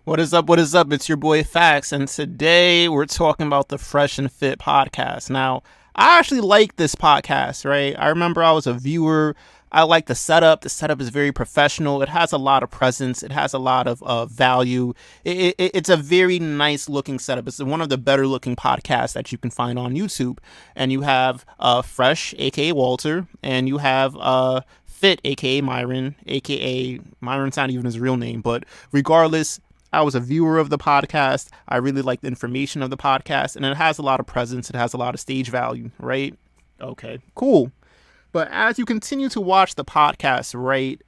What is up? What is up? It's your boy Fax, and today we're talking about the Fresh and Fit podcast. Now, I actually like this podcast, right? I remember I was a viewer. I like the setup. The setup is very professional. It has a lot of presence. It has a lot of value. It's a very nice looking setup. It's one of the better looking podcasts that you can find on YouTube. And you have Fresh, aka Walter, and you have Fit, aka Myron, aka Myron's not even his real name, but regardless, I was a viewer of the podcast. I really like the information of the podcast, and it has a lot of presence. It has a lot of stage value, right? Okay, cool. But as you continue to watch the podcast, right,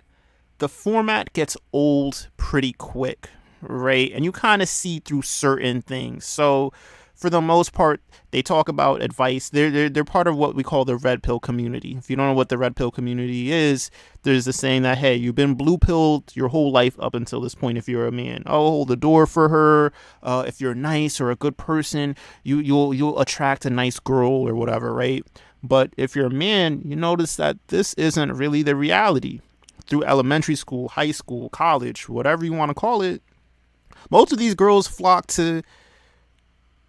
the format gets old pretty quick, right? And you kind of see through certain things. So for the most part, they talk about advice. They're part of what we call the red pill community. If you don't know what the red pill community is, there's the saying that, hey, you've been blue pilled your whole life up until this point if you're a man. Oh, hold the door for her. If you're nice or a good person, you'll attract a nice girl or whatever, right? But if you're a man, you notice that this isn't really the reality. Through elementary school, high school, college, whatever you want to call it, most of these girls flock to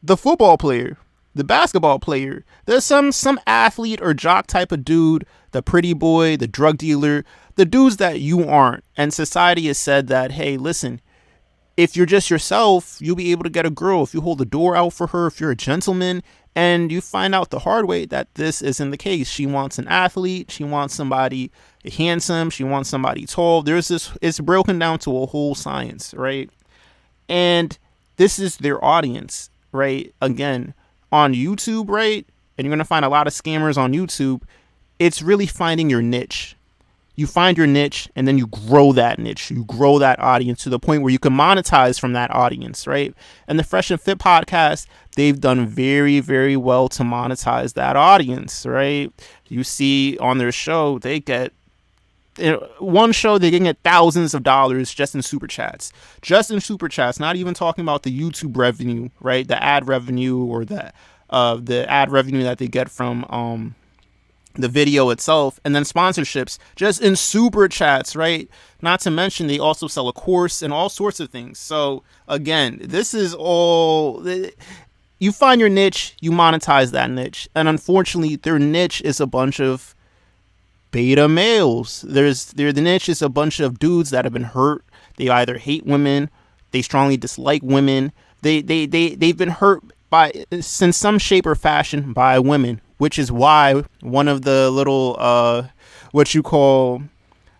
the football player, the basketball player. There's some athlete or jock type of dude, the pretty boy, the drug dealer, the dudes that you aren't. And society has said that, hey, listen, if you're just yourself, you'll be able to get a girl. If you hold the door out for her, if you're a gentleman, and you find out the hard way that this isn't the case. She wants an athlete. She wants somebody handsome. She wants somebody tall. It's broken down to a whole science, right? And this is their audience, right? Again, on YouTube, right? And you're going to find a lot of scammers on YouTube. It's really finding your niche. You find your niche and then you grow that niche. You grow that audience to the point where you can monetize from that audience, right? And the Fresh and Fit podcast, they've done very, very well to monetize that audience, right? You see on their show, they get one show, they can get thousands of dollars just in super chats. Just in super chats, not even talking about the YouTube revenue, right? The ad revenue or the ad revenue that they get from the video itself, and then sponsorships just in super chats, right? Not to mention they also sell a course and all sorts of things. So again, this is all, you find your niche, you monetize that niche. And unfortunately, their niche is a bunch of beta males. The niche is a bunch of dudes that have been hurt. They either hate women, they strongly dislike women. They've been hurt by, in some shape or fashion, by women, which is why one of the little what you call,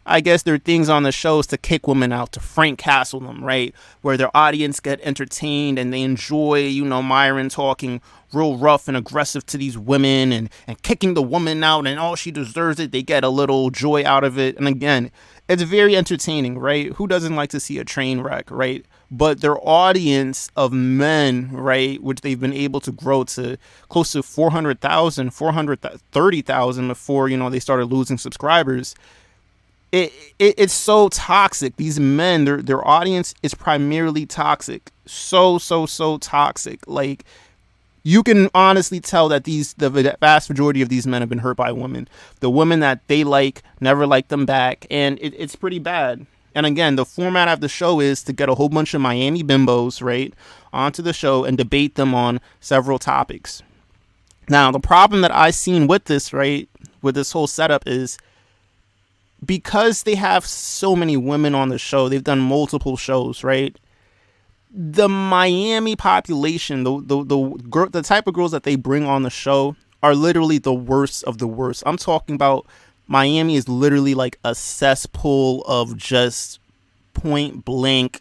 I guess, there are things on the shows to kick women out, to Frank Castle them, right? Where their audience get entertained and they enjoy, Myron talking real rough and aggressive to these women and kicking the woman out, and she deserves it. They get a little joy out of it. And again, it's very entertaining, right? Who doesn't like to see a train wreck, right? But their audience of men, right, which they've been able to grow to close to 400,000, 430,000 before, they started losing subscribers. It's so toxic. These men, their audience is primarily toxic. So toxic. Like, you can honestly tell that the vast majority of these men have been hurt by women. The women that they like never like them back, and it's pretty bad. And again, the format of the show is to get a whole bunch of Miami bimbos, right, onto the show and debate them on several topics. Now, the problem that I've seen with this, right, with this whole setup is because they have so many women on the show, they've done multiple shows, right? The Miami population, the type of girls that they bring on the show are literally the worst of the worst. I'm talking about Miami is literally like a cesspool of just point blank,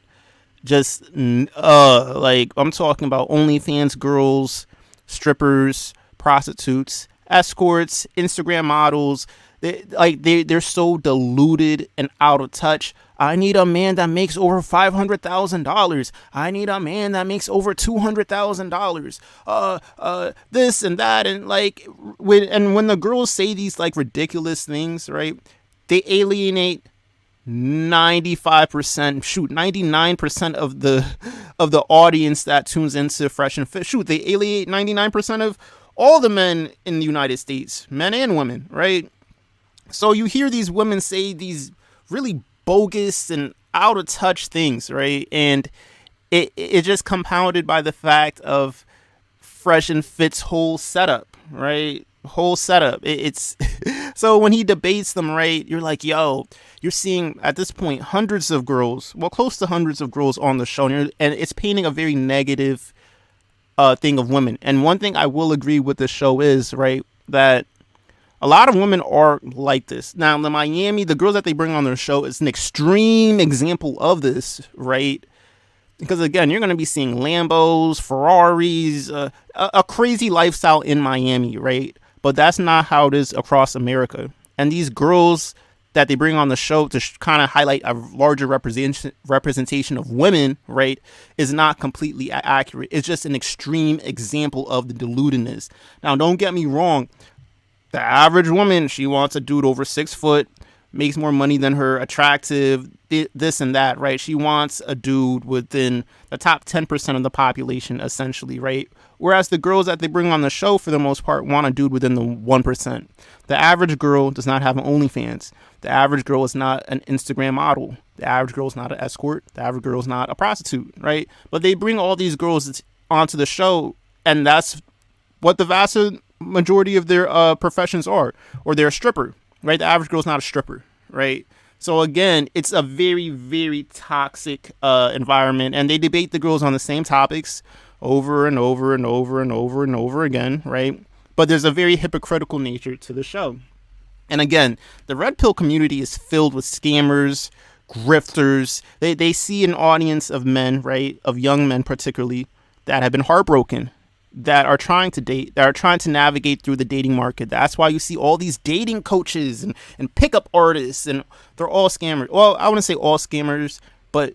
just like, I'm talking about OnlyFans girls, strippers, prostitutes, escorts, Instagram models. They're so diluted and out of touch. I need a man that makes over $500,000. I need a man that makes over $200,000. This and that, and when the girls say these ridiculous things, right? They alienate 99% of the audience that tunes into Fresh and Fit. They alienate 99% of all the men in the United States, men and women, right? So you hear these women say these really bogus and out of touch things, right? And it just compounded by the fact of Fresh and Fit's whole setup, right? Whole setup. It's so when he debates them, right? You're like, yo, you're seeing at this point hundreds of girls, well, close to hundreds of girls on the show, and it's painting a very negative thing of women. And one thing I will agree with the show is, right, that a lot of women are like this. Now, the girls that they bring on their show is an extreme example of this, right? Because again, you're going to be seeing Lambos, Ferraris, a crazy lifestyle in Miami, right? But that's not how it is across America. And these girls that they bring on the show to kind of highlight a larger representation of women, right, is not completely accurate. It's just an extreme example of the deludedness. Now, don't get me wrong. The average woman, she wants a dude over 6 foot, makes more money than her, attractive, this and that, right? She wants a dude within the top 10% of the population, essentially, right? Whereas the girls that they bring on the show, for the most part, want a dude within the 1%. The average girl does not have an OnlyFans. The average girl is not an Instagram model. The average girl is not an escort. The average girl is not a prostitute, right? But they bring all these girls onto the show, and that's what the vast majority of their professions are, or they're a stripper, right? The average girl's not a stripper, right? So again, it's a very, very toxic environment, and they debate the girls on the same topics over and over and over and over and over again, right? But there's a very hypocritical nature to the show. And again, the red pill community is filled with scammers, grifters. They see an audience of men, right, of young men particularly, that have been heartbroken, that are trying to date, that are trying to navigate through the dating market. That's why you see all these dating coaches and pickup artists, and they're all scammers. Well, I wouldn't say all scammers, but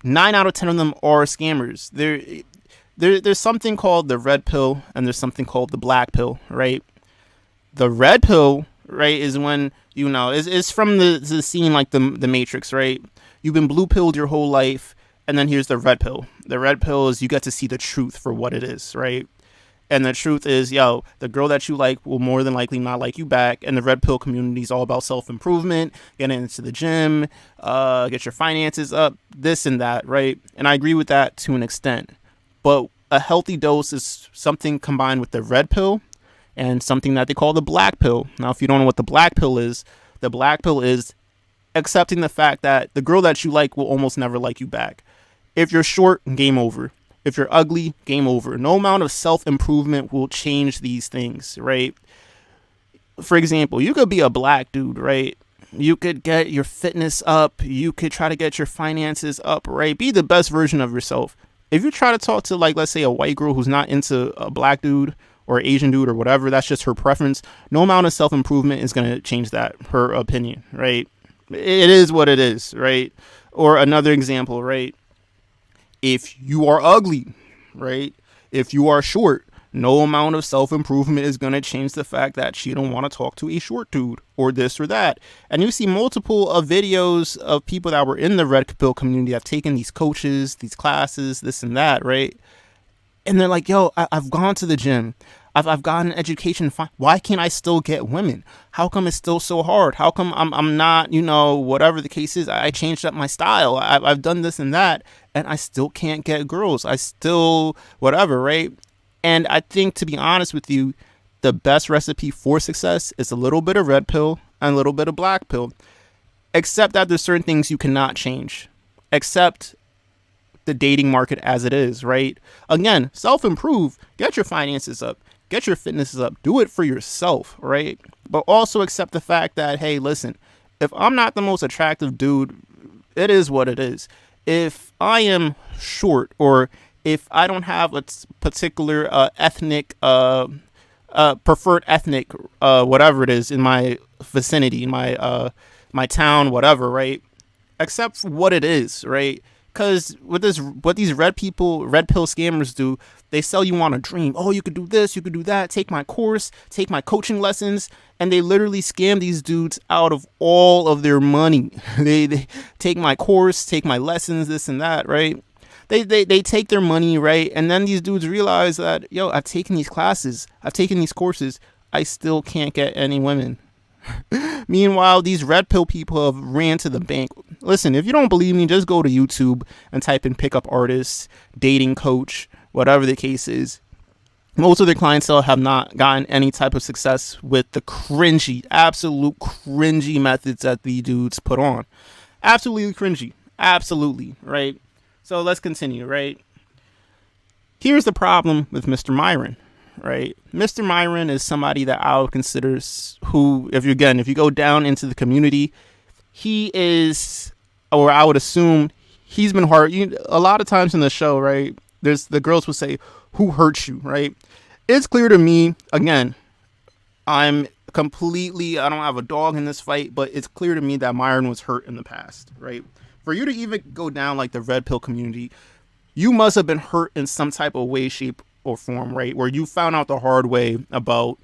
9 out of 10 of them are scammers. There's something called the red pill, and there's something called the black pill, right? The red pill, right, is when, you know, is from the scene like the Matrix, right? You've been blue pilled your whole life, and then here's the red pill. The red pill is you get to see the truth for what it is, right? And the truth is, yo, the girl that you like will more than likely not like you back. And the red pill community is all about self-improvement, getting into the gym, get your finances up, this and that, right? And I agree with that to an extent. But a healthy dose is something combined with the red pill and something that they call the black pill. Now, if you don't know what the black pill is accepting the fact that the girl that you like will almost never like you back. If you're short, game over. If you're ugly, game over. No amount of self-improvement will change these things, right? For example, you could be a black dude, right? You could get your fitness up. You could try to get your finances up, right? Be the best version of yourself. If you try to talk to, like, let's say a white girl who's not into a black dude or Asian dude or whatever, that's just her preference. No amount of self-improvement is going to change that, her opinion, right? It is what it is, right? Or another example, right? If you are ugly, right? If you are short, no amount of self-improvement is going to change the fact that you don't want to talk to a short dude or this or that. And you see multiple videos of people that were in the red pill community have taken these coaches, these classes, this and that, right? And they're like, yo, I've gone to the gym. I've gotten an education. Why can't I still get women? How come it's still so hard? How come I'm not, you know, whatever the case is, I changed up my style. I've done this and that, and I still can't get girls. I still, whatever, right? And I think, to be honest with you, the best recipe for success is a little bit of red pill and a little bit of black pill. Except that there's certain things you cannot change. Except the dating market as it is, right? Again, self-improve, get your finances up, get your fitnesses up, do it for yourself, right? But also accept the fact that, hey, listen, if I'm not the most attractive dude, it is what it is. If I am short, or if I don't have a particular ethnic, preferred ethnic, whatever it is in my vicinity, in my town, whatever, right? Accept what it is, right? Because what these red pill scammers do, they sell you on a dream. Oh, you could do this, you could do that. Take my course, take my coaching lessons, and they literally scam these dudes out of all of their money. They take my course, take my lessons, this and that, right? They take their money, right? And then these dudes realize that, yo, I've taken these classes, I've taken these courses, I still can't get any women, Meanwhile, these red pill people have ran to the bank. Listen, if you don't believe me, just go to YouTube and type in pickup artist, dating coach, whatever the case is. Most of their clientele have not gotten any type of success with the cringy, absolute cringy methods that the dudes put on. Absolutely cringy. Absolutely, right? So let's continue, right? Here's the problem with Mr. Myron, right? Mr. Myron is somebody that I would consider who, if you go down into the community, he is, or I would assume he's been hurt. A lot of times in the show, right, the girls will say, who hurt you, right? It's clear to me, again, I don't have a dog in this fight, but it's clear to me that Myron was hurt in the past, right? For you to even go down like the red pill community, you must have been hurt in some type of way, shape, or form, right? Where you found out the hard way about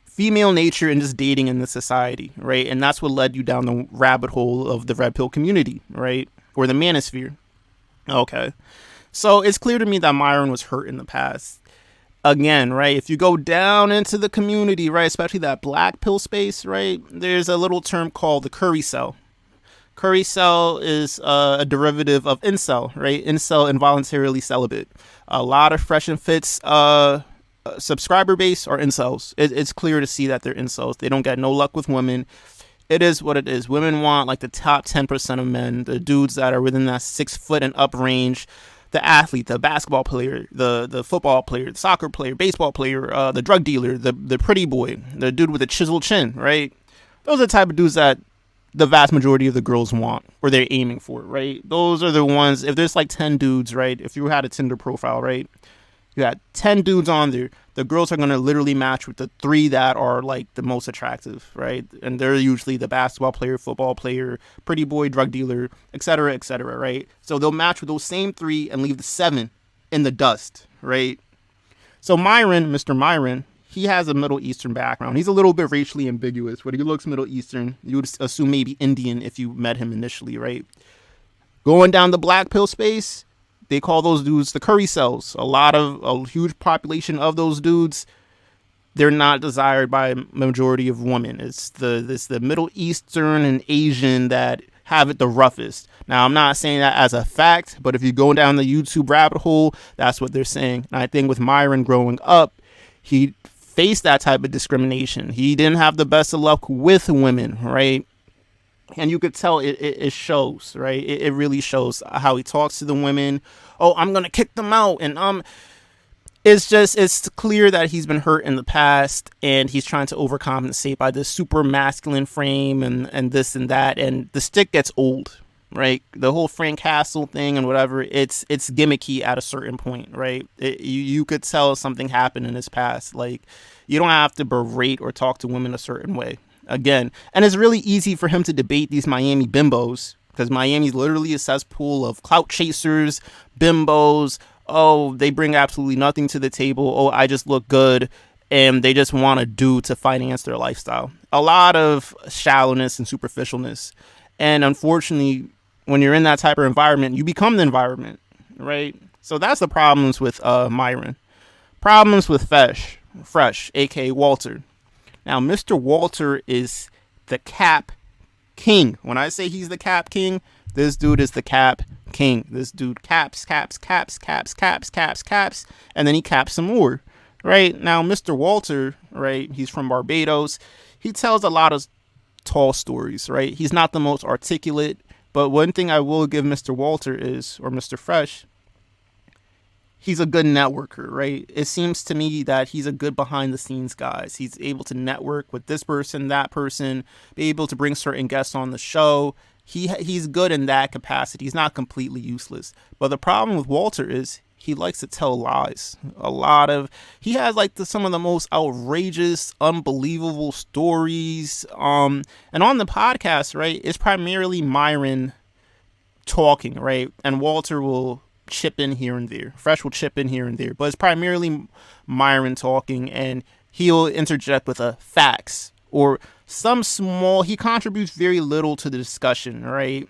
female nature and just dating in this society, right? And that's what led you down the rabbit hole of the red pill community, right? Or the manosphere. Okay. So it's clear to me that Myron was hurt in the past. Again, right, if you go down into the community, right, especially that black pill space, right, there's a little term called the curry cell. Curry cell is a derivative of incel, right? Incel, involuntarily celibate. A lot of Fresh and Fit's subscriber base are incels. It's clear to see that they're incels. They don't get no luck with women. It is what it is. Women want like the top 10% of men, the dudes that are within that 6 foot and up range. The athlete, the basketball player, the football player, the soccer player, baseball player, the drug dealer, the pretty boy, the dude with a chiseled chin, right? Those are the type of dudes that the vast majority of the girls want, or they're aiming for, right? Those are the ones, if there's like 10 dudes, right? If you had a Tinder profile, right? You got 10 dudes on there, the girls are going to literally match with the 3 that are like the most attractive, right? And they're usually the basketball player, football player, pretty boy, drug dealer, etc., right? So they'll match with those same 3 and leave the 7 in the dust, right? So Myron, Mr. Myron, he has a Middle Eastern background. He's a little bit racially ambiguous, but he looks Middle Eastern. You would assume maybe Indian if you met him initially, right? Going down the black pill space, they call those dudes the curry cells. A huge population of those dudes, they're not desired by a majority of women. It's the Middle Eastern and Asian that have it the roughest. Now, I'm not saying that as a fact, but if you go down the YouTube rabbit hole, that's what they're saying. And I think with Myron growing up, he faced that type of discrimination. He didn't have the best of luck with women, right? And you could tell it shows, right? It really shows how he talks to the women. Oh, I'm going to kick them out. And it's clear that he's been hurt in the past and he's trying to overcompensate by this super masculine frame and this and that. And the stick gets old, right? The whole Frank Castle thing and whatever, it's gimmicky at a certain point, right? You could tell something happened in his past. Like, you don't have to berate or talk to women a certain way. Again, and it's really easy for him to debate these Miami bimbos because Miami's literally a cesspool of clout chasers, bimbos. Oh, they bring absolutely nothing to the table. Oh, I just look good. And they just want a dude to finance their lifestyle. A lot of shallowness and superficialness. And unfortunately, when you're in that type of environment, you become the environment, right? So that's the problems with Myron. Problems with Fresh, aka Walter. Now, Mr. Walter is the cap king. When I say he's the cap king, this dude is the cap king. This dude caps, and then he caps some more, right? Now, Mr. Walter, right, he's from Barbados. He tells a lot of tall stories, right? He's not the most articulate, but one thing I will give Mr. Walter is, or Mr. Fresh, he's a good networker, right? It seems to me that he's a good behind the scenes guy. He's able to network with this person, that person, be able to bring certain guests on the show. He's good in that capacity. He's not completely useless. But the problem with Walter is he likes to tell lies. He has like some of the most outrageous, unbelievable stories. And on the podcast, right, it's primarily Myron talking, right? And Walter will chip in here and there. Fresh will chip in here and there. But it's primarily Myron talking, and he'll interject with a facts or he contributes very little to the discussion, right?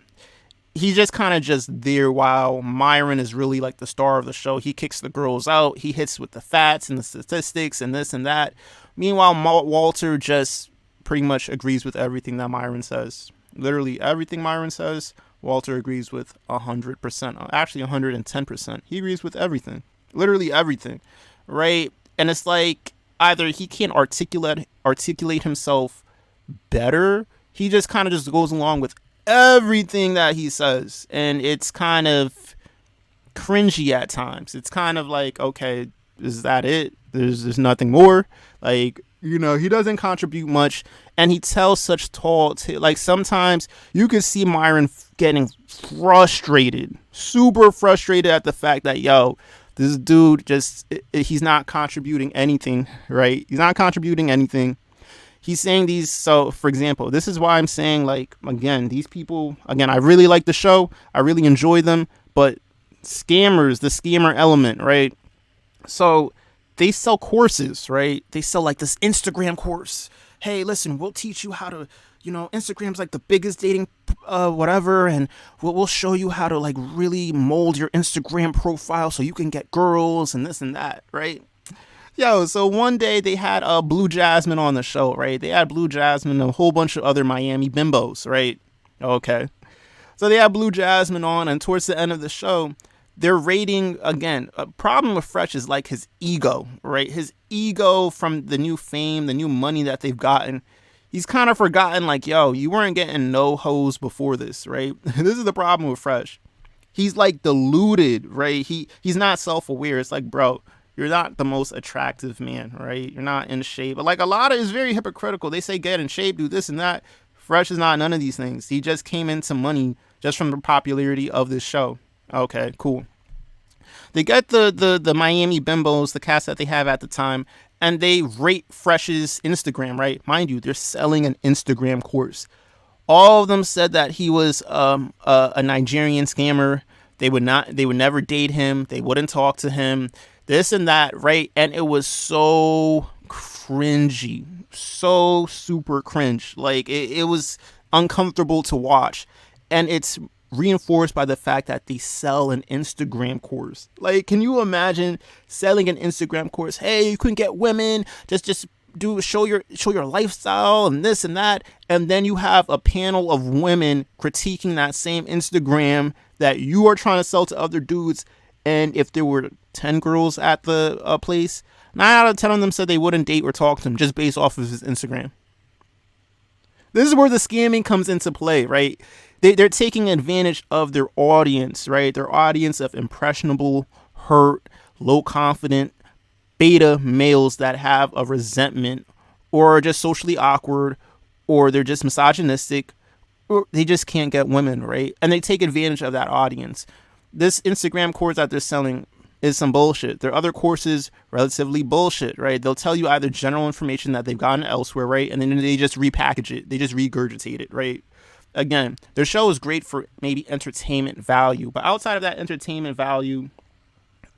He's just kind of just there while Myron is really like the star of the show. He kicks the girls out. He hits with the facts and the statistics and this and that. Meanwhile, Walter just pretty much agrees with everything that Myron says. Literally everything Myron says, Walter agrees with 100%. Actually, 110%. He agrees with everything. Literally everything, right? And it's like either he can't articulate himself better. He just kind of just goes along with everything that he says, and it's kind of cringy at times. It's kind of like, okay, is that it? There's nothing more. Like, he doesn't contribute much, and he tells such like sometimes you can see Myron getting frustrated, super frustrated at the fact that, this dude he's not contributing anything, right? He's not contributing anything. He's saying these. So, for example, this is why I'm saying, like, again, these people, again, I really like the show. I really enjoy them. But scammers, the scammer element, right? So they sell courses, right? They sell like this Instagram course. Hey, listen, we'll teach you how to, Instagram's like the biggest dating whatever. And we'll show you how to like really mold your Instagram profile so you can get girls and this and that, right? So one day they had Blue Jasmine on the show, right? They had Blue Jasmine and a whole bunch of other Miami bimbos, right? Okay. So they had Blue Jasmine on, and towards the end of the show, they're rating, again, a problem with Fresh is like his ego, right? His ego from the new fame, the new money that they've gotten. He's kind of forgotten, like, you weren't getting no hoes before this, right? This is the problem with Fresh. He's like deluded, right? He's not self-aware. It's like, bro, you're not the most attractive man, right? You're not in shape. But like a lot of it's very hypocritical. They say get in shape, do this and that. Fresh is not none of these things. He just came into money just from the popularity of this show. Okay, cool. They get the Miami bimbos, the cast that they have at the time, and they rate Fresh's Instagram, right? Mind you, they're selling an Instagram course. All of them said that he was a Nigerian scammer. They would never date him. They wouldn't talk to him. This and that, right? And it was so cringy, so super cringe. Like it was uncomfortable to watch, and it's reinforced by the fact that they sell an Instagram course. Like, can you imagine selling an Instagram course? Hey, you can get women. Just show your lifestyle and this and that, and then you have a panel of women critiquing that same Instagram that you are trying to sell to other dudes. And if there were 10 girls at the place, 9 out of 10 of them said they wouldn't date or talk to him just based off of his Instagram. This is where the scamming comes into play, right? They're taking advantage of their audience, right? Their audience of impressionable, hurt, low confident, beta males that have a resentment or are just socially awkward, or they're just misogynistic, or they just can't get women, right? And they take advantage of that audience. This Instagram course that they're selling is some bullshit. Their other courses, relatively bullshit, right? They'll tell you either general information that they've gotten elsewhere, right? And then they just repackage it. They just regurgitate it, right? Again, their show is great for maybe entertainment value, but outside of that entertainment value,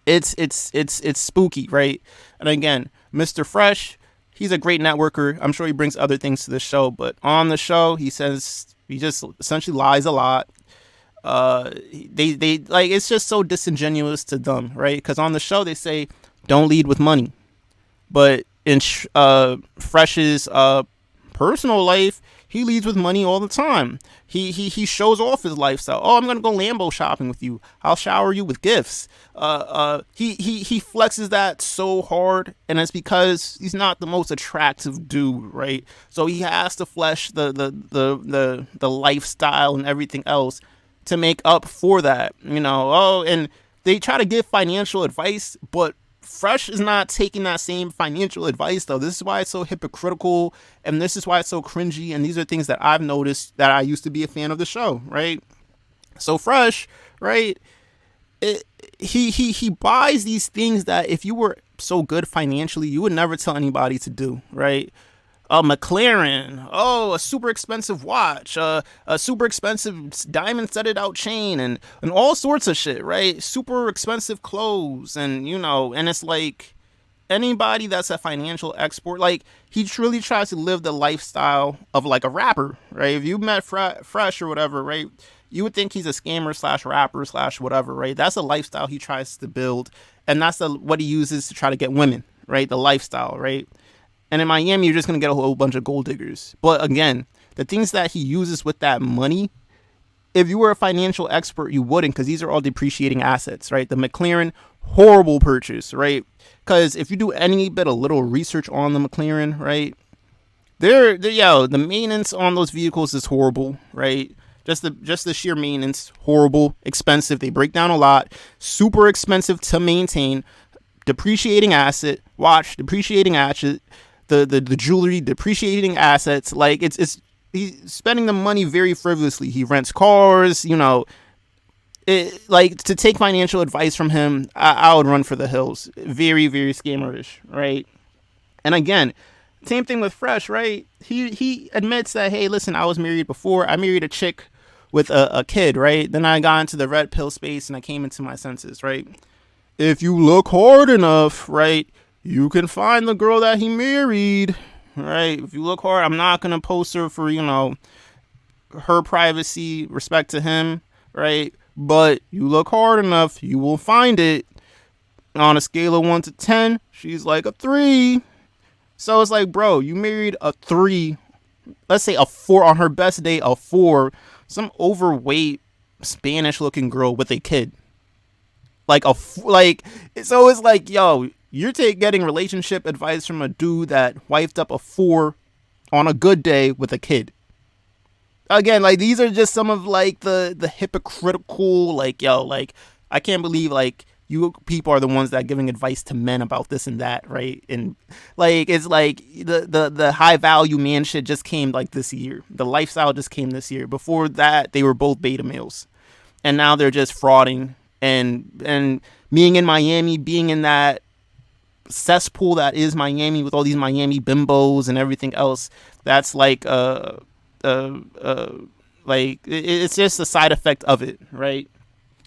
it's spooky, right? And again, Mr. Fresh, he's a great networker. I'm sure he brings other things to the show, but on the show, he just essentially lies a lot. They like, it's just so disingenuous to them, right? Because on the show they say don't lead with money, but in Fresh's personal life, he leads with money all the time. He shows off his lifestyle. Oh, I'm gonna go Lambo shopping with you. I'll shower you with gifts. He flexes that so hard, and it's because he's not the most attractive dude, right? So he has to flesh the lifestyle and everything else to make up for that, and they try to give financial advice, but Fresh is not taking that same financial advice, though. This is why it's so hypocritical, and this is why it's so cringy, and these are things that I've noticed that I used to be a fan of the show, right? So Fresh, right, he buys these things that if you were so good financially, you would never tell anybody to do, right? A McLaren, a super expensive watch, a super expensive diamond studded out chain, and all sorts of shit, right? Super expensive clothes, and and it's like anybody that's a financial expert, like he truly tries to live the lifestyle of like a rapper, right? If you met Fresh or whatever, right, you would think he's a scammer / rapper / whatever, right? That's a lifestyle he tries to build, and that's what he uses to try to get women, right? The lifestyle, right? And in Miami, you're just going to get a whole bunch of gold diggers. But again, the things that he uses with that money, if you were a financial expert, you wouldn't, because these are all depreciating assets, right? The McLaren, horrible purchase, right? Because if you do any bit of little research on the McLaren, right, the maintenance on those vehicles is horrible, right? Just the sheer maintenance, horrible, expensive. They break down a lot, super expensive to maintain, depreciating asset. Watch, depreciating asset. The jewelry, depreciating assets. Like it's he's spending the money very frivolously. He rents cars, like, to take financial advice from him, I would run for the hills. Very, very scammerish, right? And again, same thing with Fresh, right? He admits that, hey, listen, I was married before. I married a chick with a kid, right? Then I got into the red pill space and I came into my senses, right? If you look hard enough, right, you can find the girl that he married, right? If you look hard, I'm not going to post her for, her privacy, respect to him, right? But you look hard enough, you will find it. On a scale of 1 to 10, she's like a 3. So it's like, bro, you married a 3. Let's say a 4 on her best day, a 4. Some overweight Spanish-looking girl with a kid. So it's like, yo, you're getting relationship advice from a dude that wifed up a 4 on a good day with a kid. Again, like, these are just some of, like, the hypocritical, like, yo, like, I can't believe, like, you people are the ones that are giving advice to men about this and that, right? And, like, it's like the high value man shit just came, like, this year. The lifestyle just came this year. Before that, they were both beta males. And now they're just frauding. And being in Miami, being in that cesspool that is Miami with all these Miami bimbos and everything else, that's like it's just a side effect of it, right?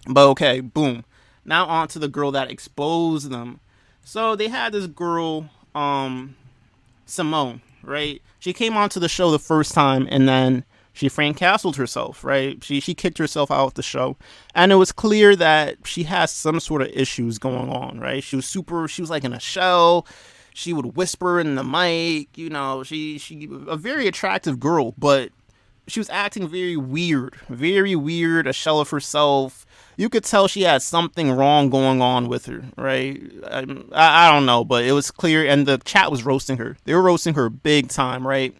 But okay, boom. Now on to the girl that exposed them. So they had this girl, Simone, right? She came onto the show the first time and then she Frank Castled herself, right? She kicked herself out of the show. And it was clear that she has some sort of issues going on, right? She was like in a shell. She would whisper in the mic, she a very attractive girl, but she was acting very weird, a shell of herself. You could tell she had something wrong going on with her, right? I don't know, but it was clear, and the chat was roasting her. They were roasting her big time, right?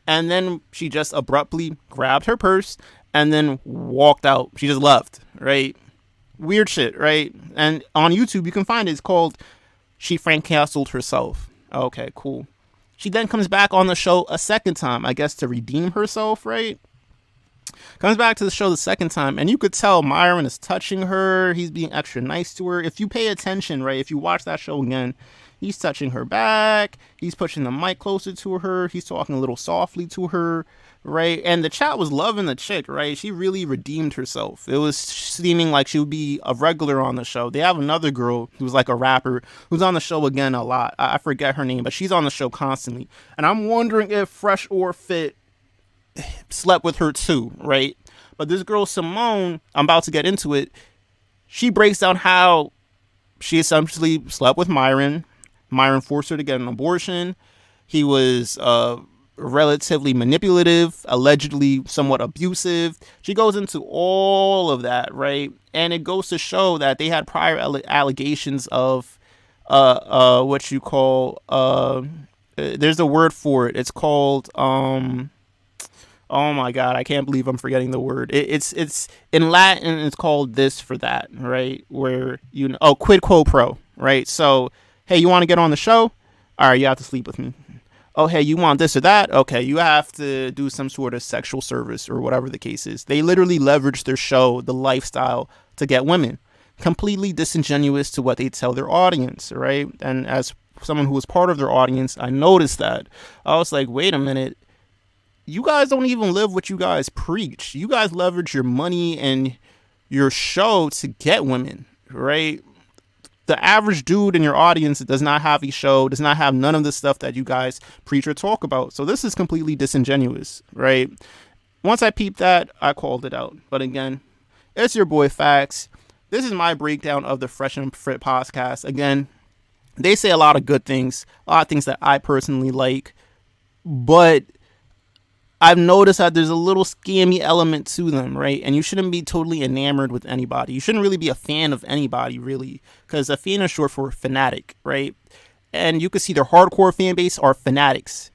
And then she just abruptly grabbed her purse and then walked out. She just left, right? Weird shit, right? And on YouTube, you can find it. It's called She Frank Castled Herself. Okay, cool. She then comes back on the show a second time, I guess to redeem herself, right? Comes back to the show the second time, and you could tell Myron is touching her. He's being extra nice to her. If you pay attention, right, if you watch that show again, he's touching her back. He's pushing the mic closer to her. He's talking a little softly to her, right? And the chat was loving the chick, right? She really redeemed herself. It was seeming like she would be a regular on the show. They have another girl who's like a rapper who's on the show again a lot. I forget her name, but she's on the show constantly. And I'm wondering if Fresh or Fit slept with her too, right? But this girl Simone, I'm about to get into it. She breaks down how she essentially slept with Myron. Myron forced her to get an abortion. He was relatively manipulative, allegedly somewhat abusive. She goes into all of that, right? And it goes to show that they had prior allegations of what you call there's a word for it. It's called oh my God, I can't believe I'm forgetting the word. It's in Latin, it's called this for that, right? Where quid quo pro, right? So, hey, you want to get on the show? All right, you have to sleep with me. Oh, hey, you want this or that? Okay, you have to do some sort of sexual service or whatever the case is. They literally leverage their show, the lifestyle, to get women. Completely disingenuous to what they tell their audience, right? And as someone who was part of their audience, I noticed that. I was like, wait a minute. You guys don't even live what you guys preach. You guys leverage your money and your show to get women, right? The average dude in your audience does not have a show, does not have none of the stuff that you guys preach or talk about. So this is completely disingenuous, right? Once I peeped that, I called it out. But again, it's your boy Fax. This is my breakdown of the Fresh and Fit podcast. Again, They say a lot of good things, a lot of things that I personally like, but I've noticed that there's a little scammy element to them, right? And you shouldn't be totally enamored with anybody. You shouldn't really be a fan of anybody, really, because a fan is short for fanatic, right? And you can see their hardcore fan base are fanatics.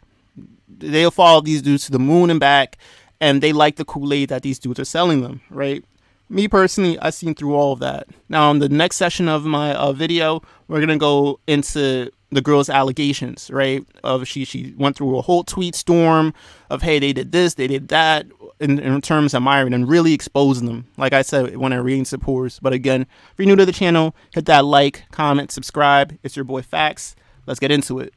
They'll follow these dudes to the moon and back, and they like the Kool-Aid that these dudes are selling them, right? Me personally, I've seen through all of that. Now, in the next session of my video, we're gonna go into the girl's allegations, right? Of she went through a whole tweet storm of, hey, they did this, they did that, in terms of Myron, and really exposing them. Like I said, when I read supporters. But again, if you're new to the channel, hit that like, comment, subscribe. It's your boy Fax. Let's get into it.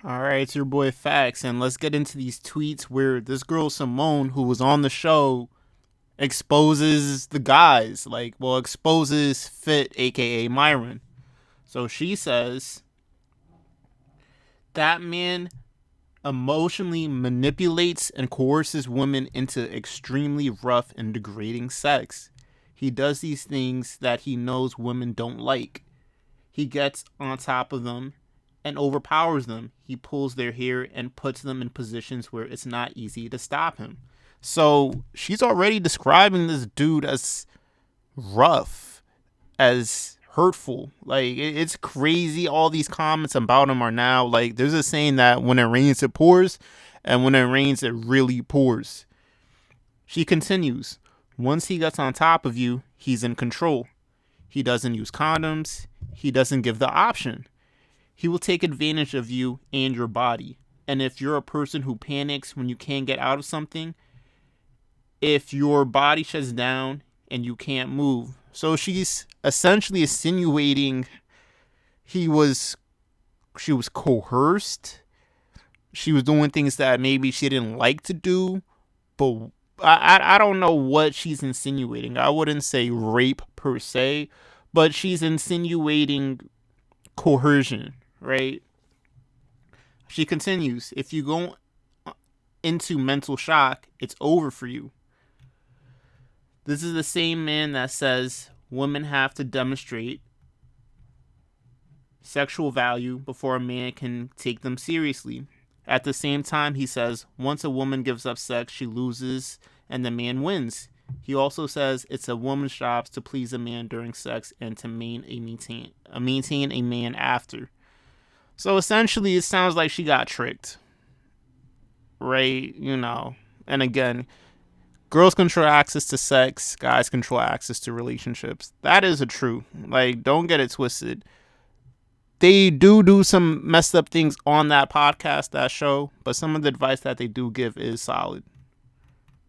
All right, it's your boy Fax, and let's get into these tweets where this girl Simone, who was on the show, exposes the guys, exposes Fit, aka Myron. So she says, that man emotionally manipulates and coerces women into extremely rough and degrading sex. He does these things that he knows women don't like. He gets on top of them and overpowers them. He pulls their hair and puts them in positions where it's not easy to stop him. So she's already describing this dude as rough, as hurtful. Like, it's crazy. All these comments about him are now like, there's a saying that when it rains it pours, and when it rains it really pours. She continues, once he gets on top of you, he's in control. He doesn't use condoms. He doesn't give the option. He will take advantage of you and your body. And if you're a person who panics when you can't get out of something, if your body shuts down and you can't move. So she's essentially insinuating she was coerced. She was doing things that maybe she didn't like to do. But I don't know what she's insinuating. I wouldn't say rape per se, but she's insinuating coercion, right? She continues, if you go into mental shock, it's over for you. This is the same man that says women have to demonstrate sexual value before a man can take them seriously. At the same time, he says once a woman gives up sex, she loses and the man wins. He also says it's a woman's job to please a man during sex and to maintain a man after. So essentially, it sounds like she got tricked, right? And again, girls control access to sex, guys control access to relationships. That is a truth. Like, don't get it twisted. They do some messed up things on that podcast, that show, but some of the advice that they do give is solid.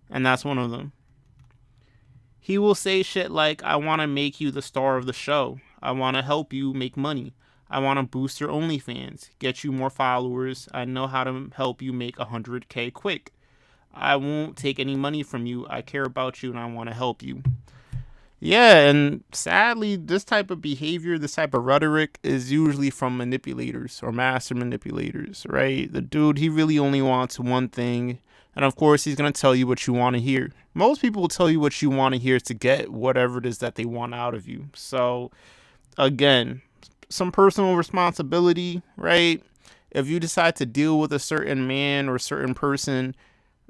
And that's one of them. He will say shit like, I want to make you the star of the show. I want to help you make money. I want to boost your OnlyFans, get you more followers. I know how to help you make 100K quick. I won't take any money from you. I care about you and I want to help you. Yeah, and sadly, this type of behavior, this type of rhetoric is usually from manipulators or master manipulators, right? The dude, he really only wants one thing. And of course, he's going to tell you what you want to hear. Most people will tell you what you want to hear to get whatever it is that they want out of you. So, again, some personal responsibility, right? If you decide to deal with a certain man or a certain person,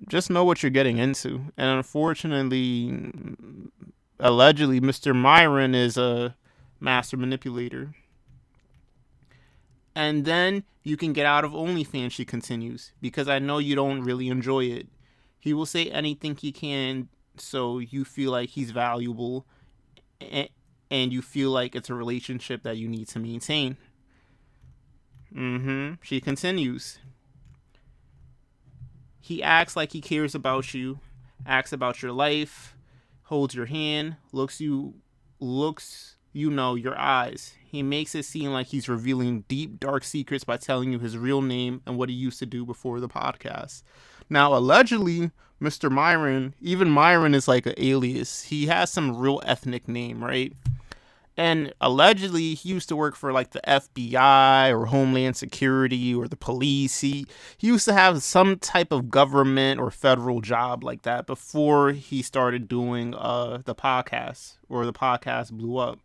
just know what you're getting into. And unfortunately, allegedly, Mr. Myron is a master manipulator. And then you can get out of OnlyFans, she continues, because I know you don't really enjoy it. He will say anything he can so you feel like he's valuable and you feel like it's a relationship that you need to maintain. She continues. He acts like he cares about you, acts about your life, holds your hand, looks your eyes. He makes it seem like he's revealing deep, dark secrets by telling you his real name and what he used to do before the podcast. Now, allegedly, Mr. Myron, even Myron is like an alias. He has some real ethnic name, right? And allegedly, he used to work for like the FBI or Homeland Security or the police. He used to have some type of government or federal job like that before he started doing the podcast, or the podcast blew up.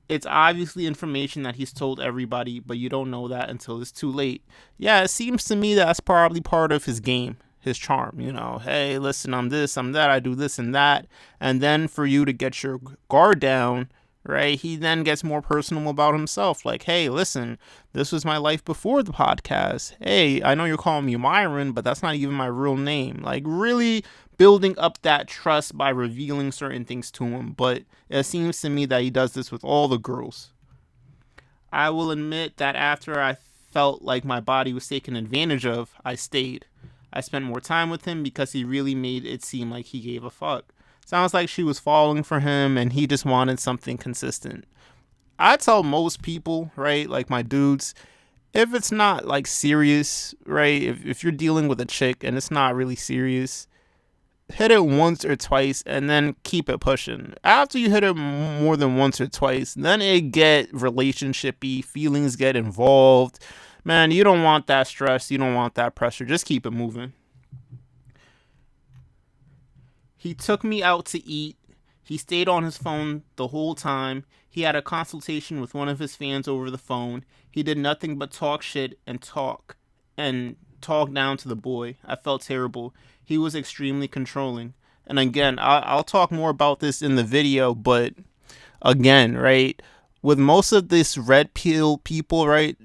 It's obviously information that he's told everybody, but you don't know that until it's too late. Yeah, it seems to me that's probably part of his game, his charm. Hey, listen, I'm this, I'm that, I do this and that. And then for you to get your guard down, right, he then gets more personal about himself. Like, hey, listen, this was my life before the podcast. Hey, I know you're calling me Myron, but that's not even my real name. Like, really building up that trust by revealing certain things to him. But it seems to me that he does this with all the girls. I will admit that after I felt like my body was taken advantage of, I stayed. I spent more time with him because he really made it seem like he gave a fuck. Sounds like she was falling for him and he just wanted something consistent. I tell most people, right, like my dudes, if it's not like serious, right, if you're dealing with a chick and it's not really serious, hit it once or twice and then keep it pushing. After you hit it more than once or twice, then it get relationshipy, feelings get involved. Man, you don't want that stress, you don't want that pressure. Just keep it moving. He took me out to eat. He stayed on his phone the whole time. He had a consultation with one of his fans over the phone. He did nothing but talk shit and talk down to the boy. I felt terrible. He was extremely controlling. And again, I'll talk more about this in the video, but again, right, with most of this red pill people, right,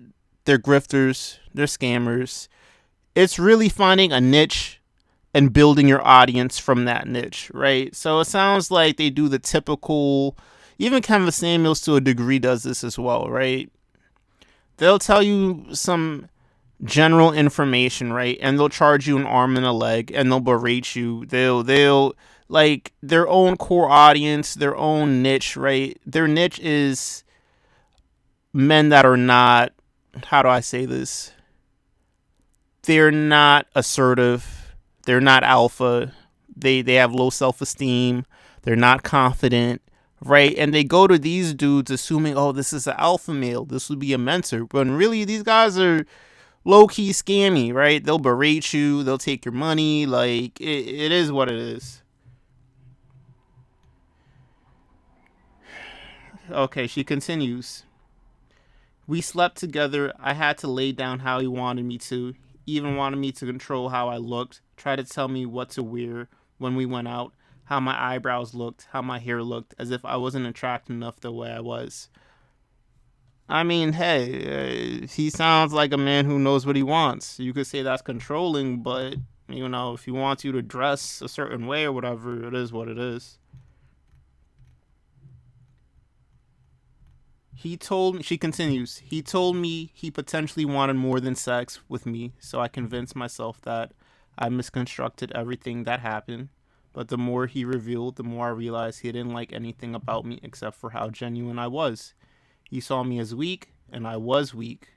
they're grifters, they're scammers. It's really finding a niche and building your audience from that niche, right? So it sounds like they do the typical, even Kevin Samuels to a degree does this as well, right? They'll tell you some general information, right? And they'll charge you an arm and a leg and they'll berate you. They'll like their own core audience, their own niche, right? Their niche is men that are not, how do I say this? They're not assertive. They're not alpha. They have low self-esteem. They're not confident, right? And they go to these dudes assuming, oh, this is an alpha male. This would be a mentor. But really, these guys are low-key scammy, right? They'll berate you. They'll take your money. Like, it is what it is. Okay, she continues. We slept together. I had to lay down how he wanted me to. Even wanted me to control how I looked, try to tell me what to wear when we went out, how my eyebrows looked, how my hair looked, as if I wasn't attractive enough the way I was. I mean, hey, he sounds like a man who knows what he wants. You could say that's controlling, but, if he wants you to dress a certain way or whatever, it is what it is. She continues, he told me he potentially wanted more than sex with me, so I convinced myself that I misconstructed everything that happened. But the more he revealed, the more I realized he didn't like anything about me except for how genuine I was. He saw me as weak, and I was weak.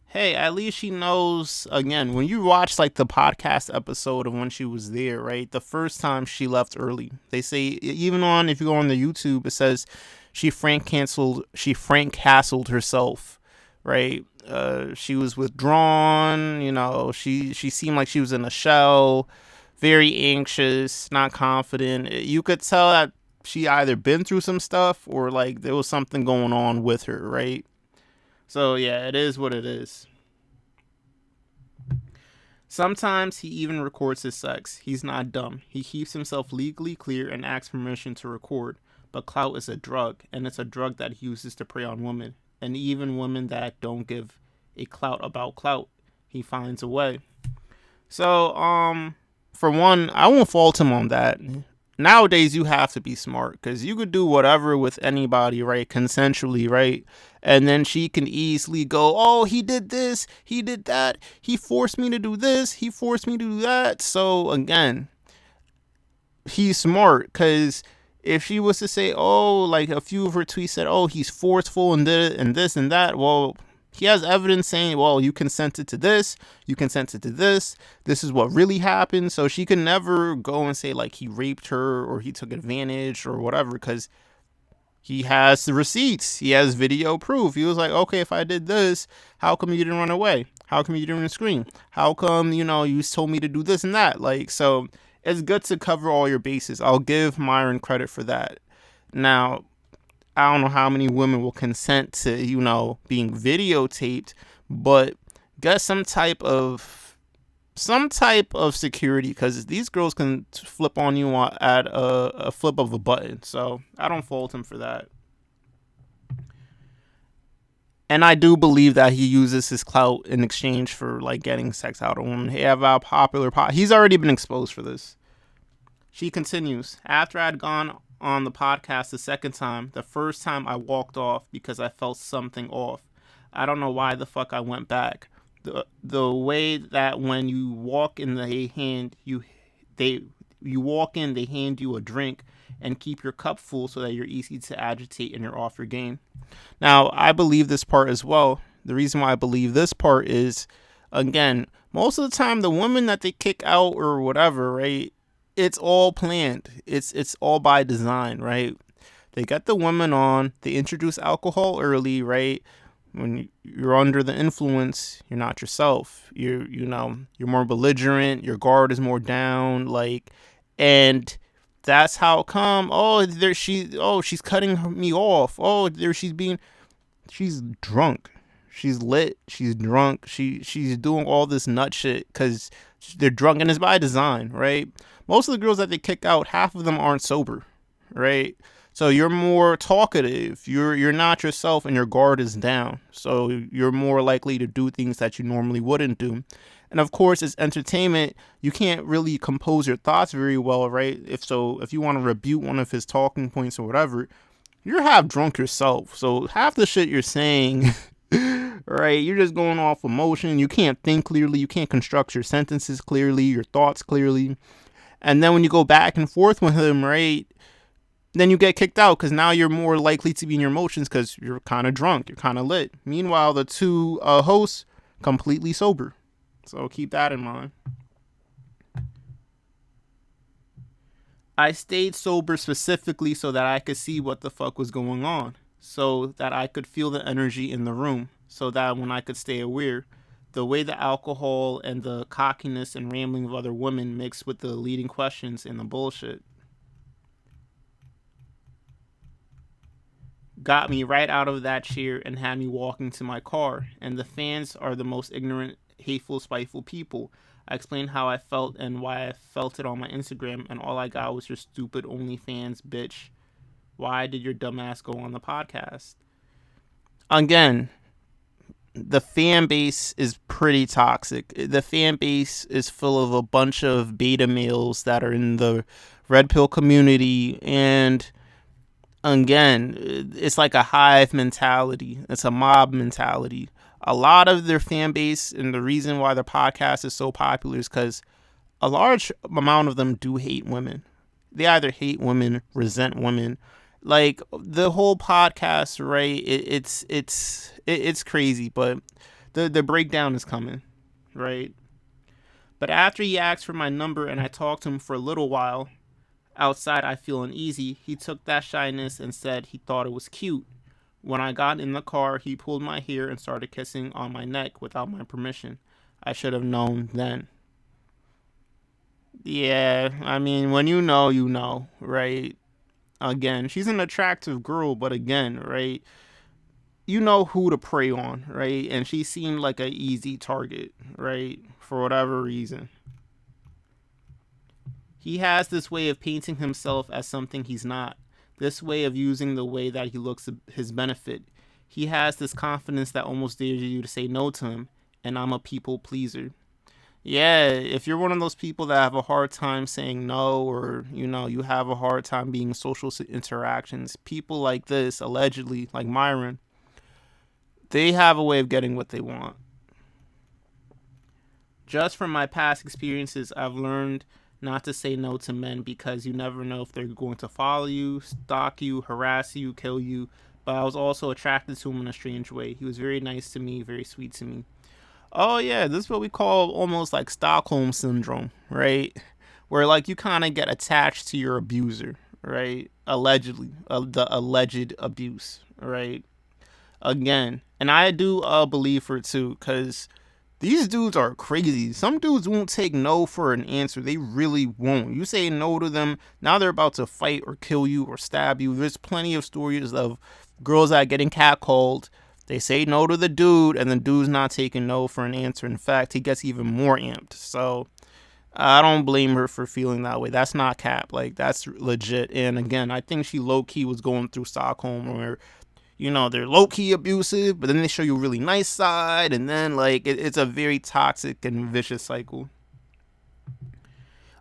Hey, at least she knows, again, when you watch like the podcast episode of when she was there, right? The first time she left early. They say, even if you go on the YouTube, it says she Frank castled herself, right? She was withdrawn, she seemed like she was in a shell, very anxious, not confident. You could tell that she either been through some stuff or like there was something going on with her, right? So yeah, it is what it is. Sometimes he even records his sex. He's not dumb. He keeps himself legally clear and asks permission to record. But clout is a drug, and it's a drug that he uses to prey on women. And even women that don't give a clout about clout, he finds a way. So, for one, I won't fault him on that. Nowadays, you have to be smart, because you could do whatever with anybody, right, consensually, right? And then she can easily go, oh, he did this, he did that, he forced me to do this, he forced me to do that. So, again, he's smart, because if she was to say, oh, like a few of her tweets said, oh, he's forceful and this and that, well, he has evidence saying, well, you consented to this, you consented to this is what really happened. So she can never go and say like he raped her or he took advantage or whatever, because he has the receipts, he has video proof. He was like, okay, if I did this, how come you didn't run away? How come you didn't scream? How come, you told me to do this and that? Like, so it's good to cover all your bases. I'll give Myron credit for that. Now, I don't know how many women will consent to, being videotaped, but get some type of security, because these girls can flip on you at a flip of a button. So I don't fault him for that. And I do believe that he uses his clout in exchange for like getting sex out of women. He have a popular he's already been exposed for this. She continues, after I'd gone on the podcast the second time, the first time I walked off because I felt something off. I don't know why the fuck I went back. The way that when you walk in, you walk in, they hand you a drink and keep your cup full so that you're easy to agitate and you're off your game. Now, I believe this part as well. The reason why I believe this part is, again, most of the time the women that they kick out or whatever, right? It's all planned. It's all by design, right? They get the woman on. They introduce alcohol early, right? When you're under the influence, you're not yourself. You're more belligerent. Your guard is more down, like, and that's how come. She's cutting me off. She's drunk. She's lit. She's drunk. She's doing all this nut shit because they're drunk, and it's by design, right? Most of the girls that they kick out, half of them aren't sober, right? So you're more talkative. You're not yourself, and your guard is down. So you're more likely to do things that you normally wouldn't do. And of course, it's entertainment. You can't really compose your thoughts very well, right? If you want to rebuke one of his talking points or whatever, you're half drunk yourself. So half the shit you're saying, right? You're just going off emotion. You can't think clearly. You can't construct your sentences clearly, your thoughts clearly. And then when you go back and forth with him, right, then you get kicked out because now you're more likely to be in your emotions because you're kind of drunk. You're kind of lit. Meanwhile, the two hosts, completely sober. So keep that in mind. I stayed sober specifically so that I could see what the fuck was going on. So that I could feel the energy in the room. So that when I could stay aware. The way the alcohol and the cockiness and rambling of other women mixed with the leading questions and the bullshit got me right out of that chair and had me walking to my car. And the fans are the most ignorant, hateful, spiteful people. I explained how I felt and why I felt it on my Instagram, and all I got was your stupid OnlyFans, bitch. Why did your dumbass go on the podcast? Again, the fan base is pretty toxic. The fan base is full of a bunch of beta males that are in the red pill community, and again, it's like a hive mentality. It's a mob mentality. A lot of their fan base, and the reason why their podcast is so popular is because a large amount of them do hate women. They either hate women, resent women. Like the whole podcast, right? It's crazy, but the breakdown is coming, right? But after he asked for my number and I talked to him for a little while, outside I feel uneasy, he took that shyness and said he thought it was cute. When I got in the car, he pulled my hair and started kissing on my neck without my permission. I should have known then. Yeah, I mean, when you know, right? Again, she's an attractive girl, but again, right? You know who to prey on, right? And she seemed like an easy target, right? For whatever reason. He has this way of painting himself as something he's not. This way of using the way that he looks to his benefit. He has this confidence that almost dares you to say no to him. And I'm a people pleaser. Yeah, if you're one of those people that have a hard time saying no, or you have a hard time being social interactions, people like this, allegedly, like Myron, they have a way of getting what they want. Just from my past experiences, I've learned not to say no to men because you never know if they're going to follow you, stalk you, harass you, kill you. But I was also attracted to him in a strange way. He was very nice to me, very sweet to me. Oh yeah, this is what we call almost like Stockholm syndrome, right? Where like you kind of get attached to your abuser, right? Allegedly, the alleged abuse, right? Again, and I do believe her too, because These dudes are crazy. Some dudes won't take no for an answer. They really won't. You say no to them, now they're about to fight or kill you or stab you. There's plenty of stories of girls that are getting catcalled. They say no to the dude, and the dude's not taking no for an answer. In fact, he gets even more amped. So I don't blame her for feeling that way. That's not cap. Like, that's legit. And again, I think she low key was going through Stockholm, where they're low key abusive, but then they show you a really nice side, and then like it's a very toxic and vicious cycle.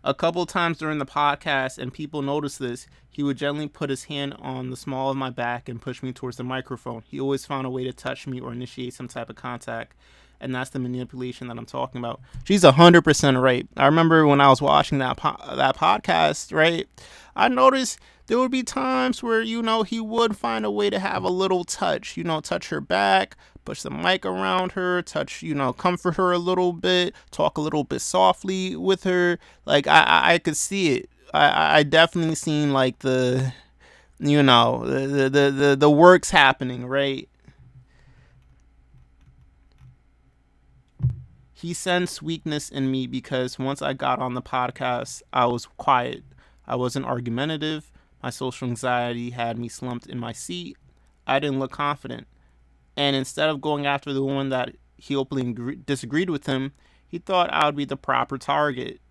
A couple times during the podcast, and people noticed this, he would gently put his hand on the small of my back and push me towards the microphone. He always found a way to touch me or initiate some type of contact. And that's the manipulation that I'm talking about. She's 100% right. I remember when I was watching that podcast, right? I noticed there would be times where, he would find a way to have a little touch, touch her back, push the mic around her, touch, comfort her a little bit, talk a little bit softly with her. Like, I could see it. I definitely seen like the works happening, right? He sensed weakness in me because once I got on the podcast, I was quiet. I wasn't argumentative. My social anxiety had me slumped in my seat. I didn't look confident. And instead of going after the woman that he openly disagreed with him, he thought I would be the proper target.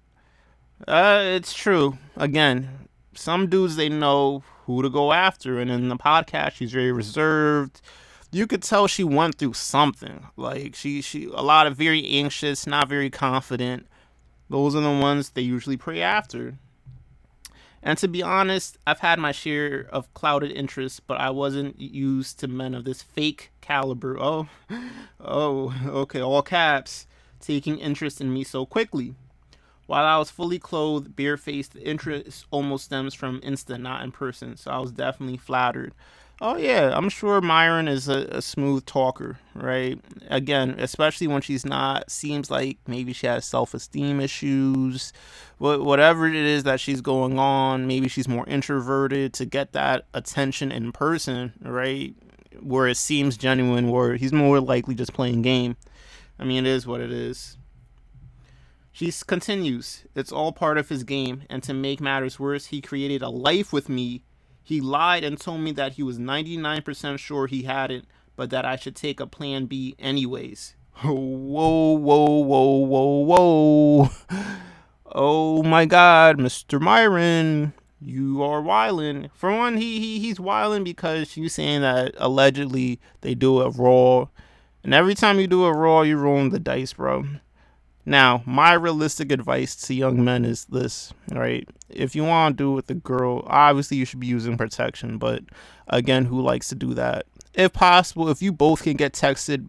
It's true. Again, some dudes, they know who to go after. And in the podcast, she's very reserved. You could tell she went through something. Like, she a lot of very anxious, not very confident. Those are the ones they usually prey after. And to be honest, I've had my share of clouded interests, but I wasn't used to men of this fake caliber. Okay, all caps, taking interest in me so quickly. While I was fully clothed, barefaced, the interest almost stems from Insta, not in person, so I was definitely flattered. Oh yeah, I'm sure Myron is a smooth talker, right? Again, especially when she's not, seems like maybe she has self-esteem issues, whatever it is that she's going on. Maybe she's more introverted to get that attention in person, right? Where it seems genuine, where he's more likely just playing game. I mean, it is what it is. She continues, it's all part of his game, and to make matters worse, he created a life with me. He lied and told me that he was 99% sure he hadn't, but that I should take a plan B anyways. Whoa, whoa, whoa, whoa, whoa. Oh my god, Mr. Myron, you are wildin'. For one, he's wildin' because she's saying that allegedly they do it raw. And every time you do it raw, you're rolling the dice, bro. Now, my realistic advice to young men is this, right? If you want to do it with a girl, obviously you should be using protection. But again, who likes to do that? If possible, if you both can get texted,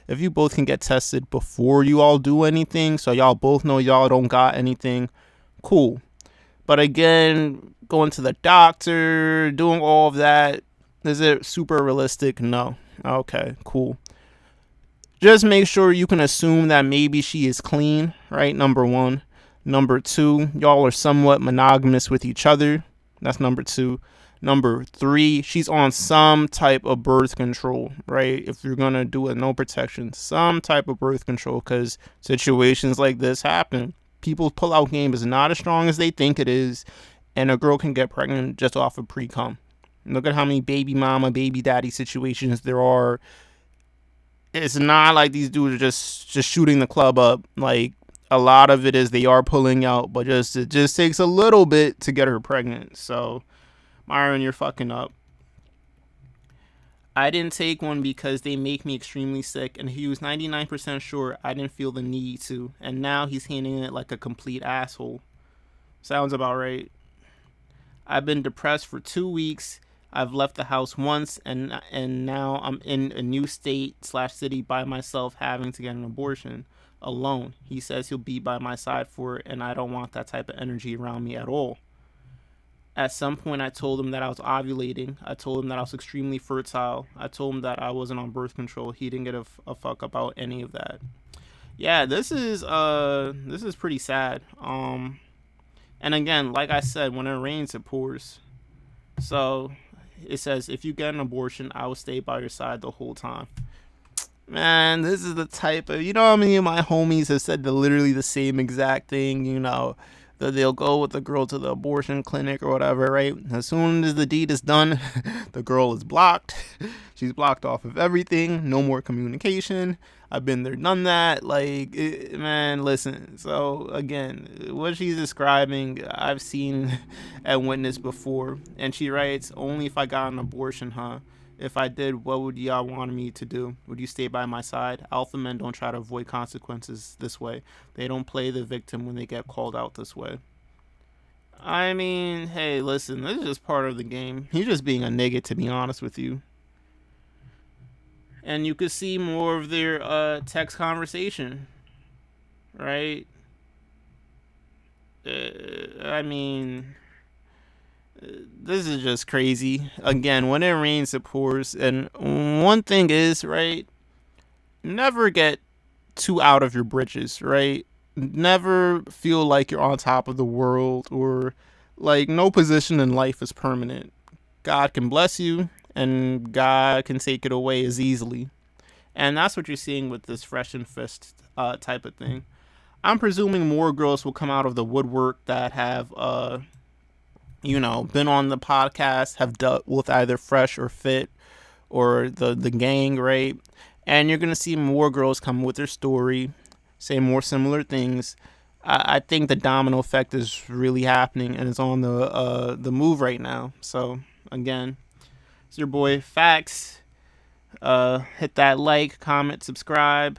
if you both can get tested before you all do anything, so y'all both know y'all don't got anything, cool. But again, going to the doctor, doing all of that, is it super realistic? No. Okay, cool. Just make sure you can assume that maybe she is clean, right? Number one. Number two, y'all are somewhat monogamous with each other. That's number two. Number three, she's on some type of birth control, right? If you're going to do it, no protection, some type of birth control, because situations like this happen. People's pull-out game is not as strong as they think it is, and a girl can get pregnant just off of pre-cum. Look at how many baby mama, baby daddy situations there are. It's not like these dudes are just shooting the club up. Like, a lot of it is they are pulling out, but it just takes a little bit to get her pregnant. So, Myron, you're fucking up. I didn't take one because they make me extremely sick, and he was 99% sure I didn't feel the need to, and now he's handling it like a complete asshole. Sounds about right. I've been depressed for 2 weeks. I've left the house once, and now I'm in a new state/city by myself, having to get an abortion alone. He says he'll be by my side for it, and I don't want that type of energy around me at all. At some point, I told him that I was ovulating. I told him that I was extremely fertile. I told him that I wasn't on birth control. He didn't get a fuck about any of that. Yeah, this is pretty sad. And again, like I said, when it rains, it pours. So it says, if you get an abortion, I will stay by your side the whole time. Man, this is the type of, how many of my homies have said literally the same exact thing, that they'll go with the girl to the abortion clinic or whatever, right? As soon as the deed is done, the girl is blocked. She's blocked off of everything. No more communication. I've been there, done that. Man, listen. So, again, what she's describing, I've seen and witnessed before. And she writes, only if I got an abortion, huh? If I did, what would y'all want me to do? Would you stay by my side? Alpha men don't try to avoid consequences this way. They don't play the victim when they get called out this way. I mean, hey, listen, this is just part of the game. He's just being a nigga, to be honest with you. And you could see more of their text conversation, right? I mean, this is just crazy. Again, when it rains, it pours. And one thing is, right, never get too out of your britches, right? Never feel like you're on top of the world, or like no position in life is permanent. God can bless you and God can take it away as easily. And that's what you're seeing with this fresh and fist type of thing. I'm presuming more girls will come out of the woodwork that have, been on the podcast, have dealt with either fresh or fit or the gang, right? And you're gonna see more girls come with their story, say more similar things. I think the domino effect is really happening and it's on the move right now. So again, it's your boy Facts. Hit that like, comment, subscribe.